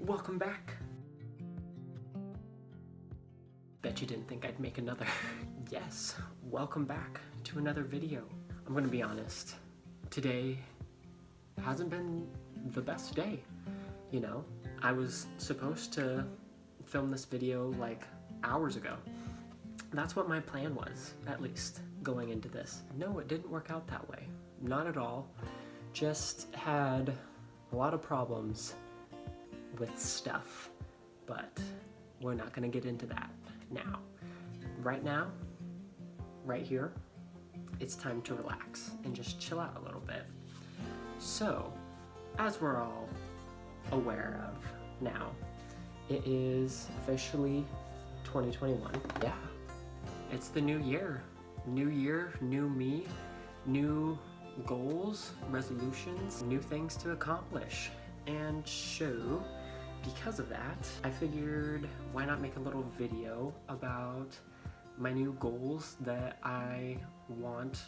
Welcome back. Bet you didn't think I'd make another. Yes, welcome back to another video. I'm gonna be honest, today hasn't been the best day. You know, I was supposed to film this video like hours ago. That's what my plan was, at least, going into this. No, it didn't work out that way. Not at all. Just had a lot of problems with stuff, but we're not gonna get into that now. Right now, right here, it's time to relax and just chill out a little bit. So, as we're all aware of now, it is officially 2021. Yeah, it's the new year. New year, new me, new goals, resolutions, new things to accomplish. And so, because of that, I figured why not make a little video about my new goals that I want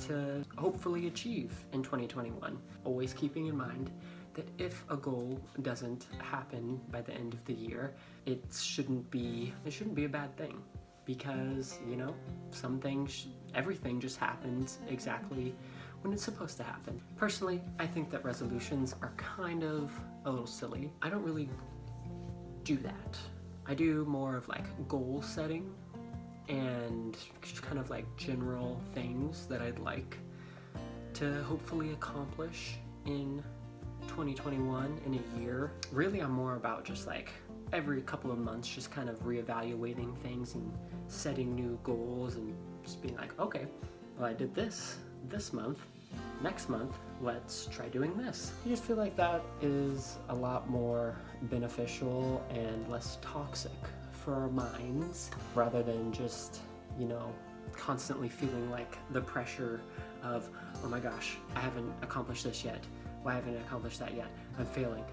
to hopefully achieve in 2021. Always keeping in mind that if a goal doesn't happen by the end of the year, it shouldn't be a bad thing, because, you know, everything just happens exactly when it's supposed to happen. Personally, I think that resolutions are kind of a little silly. I don't really do that. I do more of like goal setting and just kind of like general things that I'd like to hopefully accomplish in 2021 in a year. Really, I'm more about just like every couple of months just kind of reevaluating things and setting new goals and just being like, okay, well, I did this month. Next month, let's try doing this. I just feel like that is a lot more beneficial and less toxic for our minds, rather than just, you know, constantly feeling like the pressure of, oh my gosh, I haven't accomplished this yet. Why haven't I accomplished that yet? I'm failing.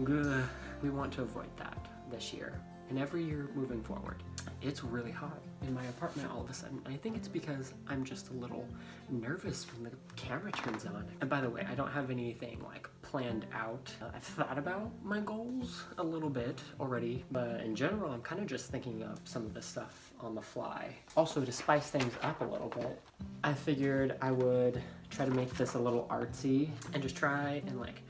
Ugh. We want to avoid that this year and every year moving forward. It's really hot in my apartment all of a sudden. I think it's because I'm just a little nervous when the camera turns on. And by the way, I don't have anything like planned out. I've thought about my goals a little bit already, but in general, I'm kind of just thinking of some of the stuff on the fly. Also, to spice things up a little bit, I figured I would try to make this a little artsy and just try and like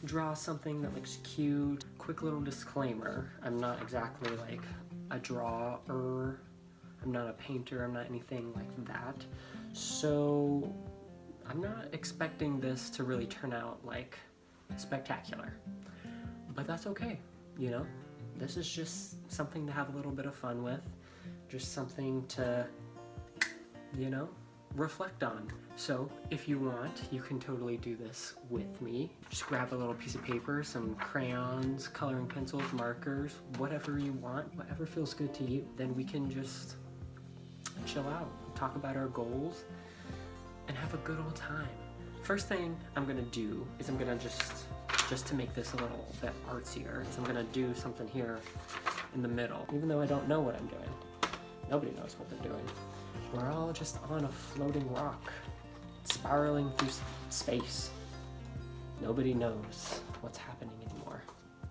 draw something that looks cute. Quick little disclaimer, I'm not exactly like a drawer, I'm not a painter, I'm not anything like that. So I'm not expecting this to really turn out like spectacular, but that's okay, you know? This is just something to have a little bit of fun with, just something to, you know, reflect on. So if you want, you can totally do this with me. Just grab a little piece of paper, some crayons, coloring pencils, markers, whatever you want, whatever feels good to you. Then we can just chill out, talk about our goals, and have a good old time. First thing I'm gonna do is I'm gonna just to make this a little bit artsier, is I'm gonna do something here in the middle, even though I don't know what I'm doing. Nobody knows what they're doing. We're all just on a floating rock, spiraling through space. Nobody knows what's happening anymore.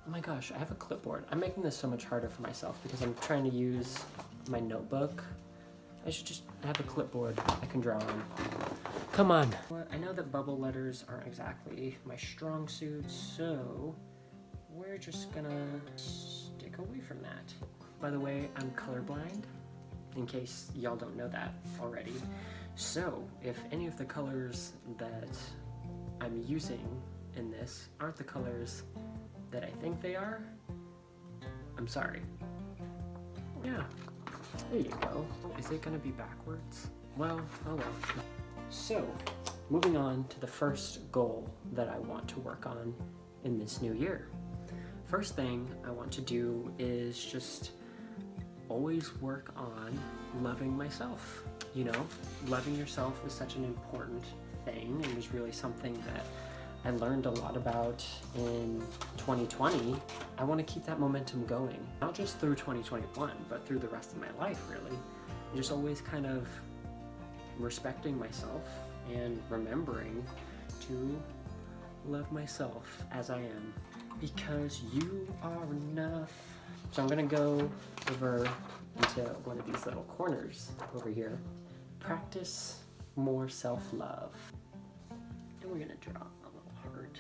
Oh my gosh, I have a clipboard. I'm making this so much harder for myself because I'm trying to use my notebook. I should just have a clipboard I can draw on. Come on. I know that bubble letters aren't exactly my strong suit, so we're just gonna stick away from that. By the way, I'm colorblind, in case y'all don't know that already. So if any of the colors that I'm using in this aren't the colors that I think they are, I'm sorry. Yeah, there you go. Is it gonna be backwards? Well, oh well. So, moving on to the first goal that I want to work on in this new year. First thing I want to do is just always work on loving myself. You know, loving yourself is such an important thing, and was really something that I learned a lot about in 2020. I want to keep that momentum going, not just through 2021, but through the rest of my life, really. Just always kind of respecting myself and remembering to love myself as I am, because you are enough. So I'm gonna go over into one of these little corners over here. Practice more self-love. And we're gonna draw a little heart.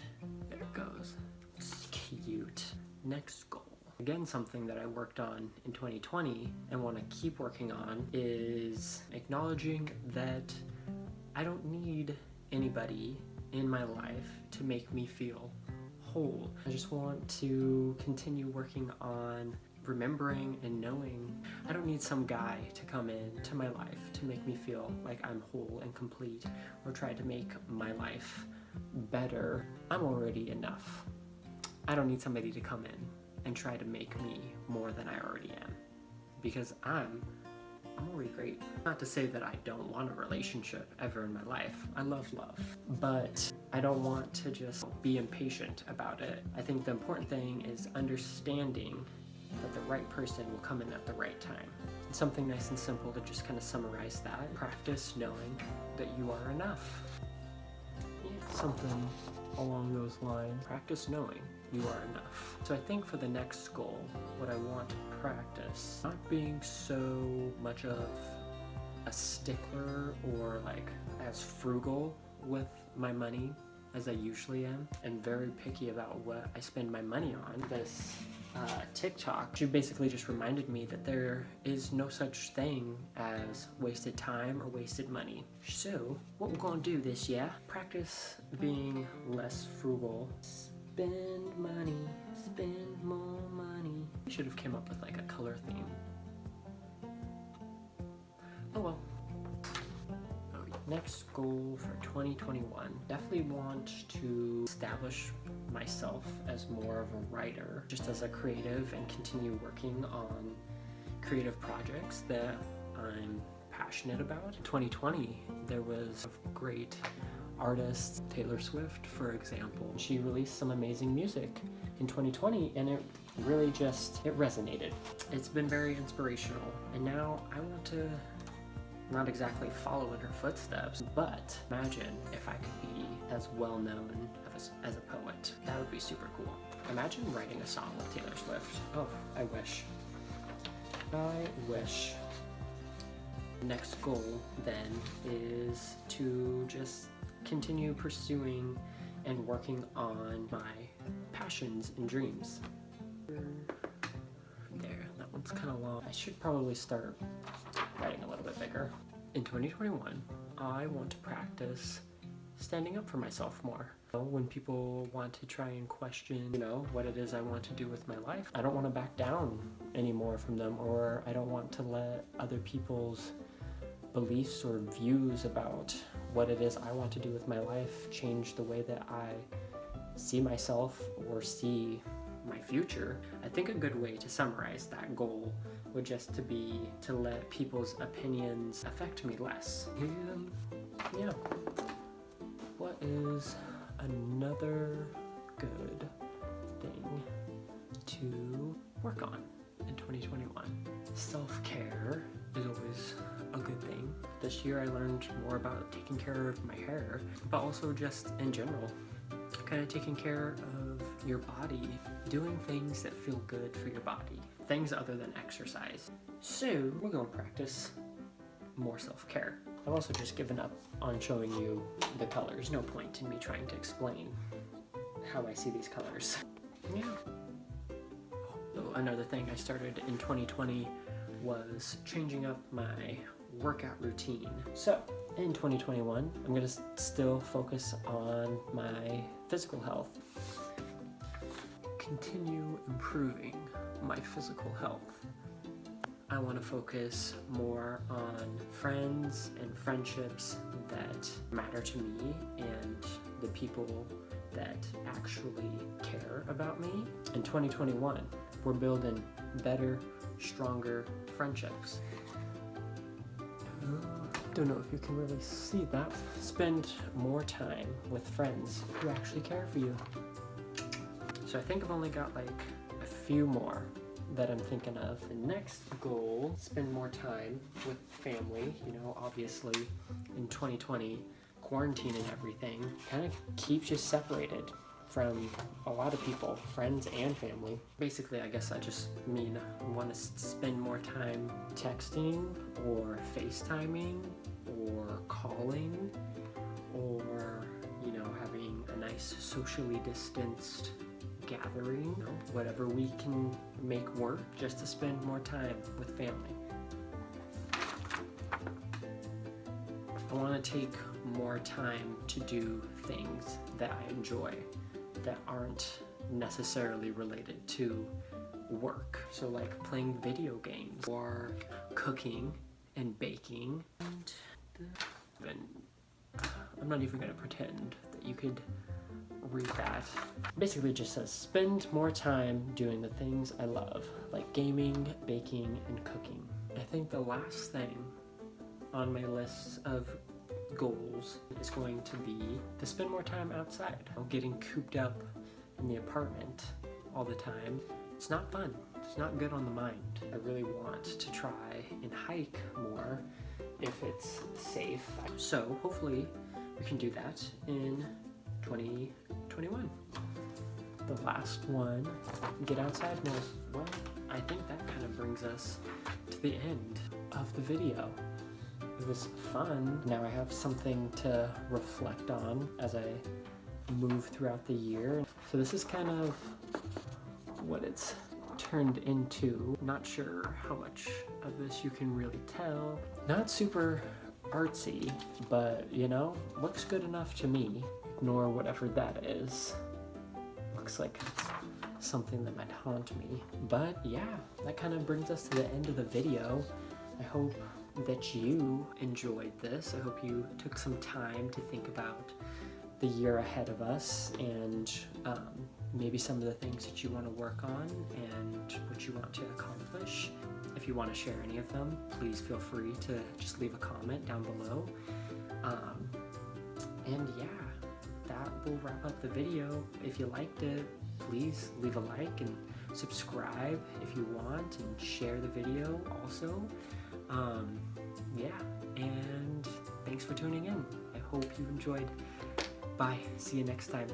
There it goes. It's cute. Next goal. Again, something that I worked on in 2020 and want to keep working on is acknowledging that I don't need anybody in my life to make me feel whole. I just want to continue working on remembering and knowing I don't need some guy to come into my life to make me feel like I'm whole and complete or try to make my life better. I'm already enough. I don't need somebody to come in and try to make me more than I already am, because I'm already great. Not to say that I don't want a relationship ever in my life. I love love, but I don't want to just be impatient about it. I think the important thing is understanding that the right person will come in at the right time. It's something nice and simple to just kind of summarize that. Practice knowing that you are enough. Yeah, something along those lines. Practice knowing you are enough. So I think for the next goal, what I want to practice, not being so much of a stickler or like as frugal with my money as I usually am, and very picky about what I spend my money on. This TikTok, she basically just reminded me that there is no such thing as wasted time or wasted money. So what we're gonna do this year, practice being less frugal. Spend money, spend more money. I should have came up with like a color theme. Oh well. Next goal for 2021, definitely want to establish myself as more of a writer, just as a creative, and continue working on creative projects that I'm passionate about. In 2020, there was a great artist, Taylor Swift, for example. She released some amazing music in 2020, and it really just, it resonated. It's been very inspirational, and now I want to not exactly follow in her footsteps, but imagine if I could be as well known as a poet. That would be super cool. Imagine writing a song with Taylor Swift. Oh, I wish. I wish. Next goal then is to just continue pursuing and working on my passions and dreams. There, that one's kind of long. I should probably start writing a little bit bigger. In 2021, I want to practice standing up for myself more. When people want to try and question, what it is I want to do with my life, I don't want to back down anymore from them, or I don't want to let other people's beliefs or views about what it is I want to do with my life change the way that I see myself or see my future. I think a good way to summarize that goal would just to be to let people's opinions affect me less. And yeah, what is another good thing to work on in 2021? Self-care is always a good thing. This year I learned more about taking care of my hair, but also just in general, kind of taking care of your body, doing things that feel good for your body, things other than exercise. So we're going to practice more self-care. I've also just given up on showing you the colors. No point in me trying to explain how I see these colors. Yeah. Oh, another thing I started in 2020 was changing up my workout routine. So in 2021, I'm gonna still focus on my physical health. Continue improving my physical health. I want to focus more on friends and friendships that matter to me and the people that actually care about me. In 2021, we're building better, stronger friendships. Don't know if you can really see that. Spend more time with friends who actually care for you. So I think I've only got like a few more that I'm thinking of. The next goal, spend more time with family. Obviously in 2020, quarantine and everything kind of keeps you separated from a lot of people, friends and family. Basically, I guess I just mean I want to spend more time texting or FaceTiming or calling or, you know, having a nice socially distanced gathering, you know, whatever we can make work just to spend more time with family. I want to take more time to do things that I enjoy that aren't necessarily related to work. So like playing video games or cooking and baking. And I'm not even going to pretend that you could read that. Basically it just says spend more time doing the things I love, like gaming, baking, and cooking. I think the last thing on my list of goals is going to be to spend more time outside. Getting cooped up in the apartment all the time, it's not fun. It's not good on the mind. I really want to try and hike more if it's safe. So hopefully we can do that in 2021. The last one, get outside more. Well, I think that kind of brings us to the end of the video. It was fun. Now I have something to reflect on as I move throughout the year. So this is kind of what it's turned into. Not sure how much of this you can really tell. Not super artsy, but you know, looks good enough to me. Ignore whatever that is. Looks like something that might haunt me. But yeah, that kind of brings us to the end of the video. I hope that you enjoyed this. I hope you took some time to think about the year ahead of us and maybe some of the things that you want to work on and what you want to accomplish. If you want to share any of them, please feel free to just leave a comment down below. And yeah, that will wrap up the video. If you liked it, please leave a like and subscribe if you want, and share the video also. Yeah, and thanks for tuning in. I hope you enjoyed. Bye. See you next time.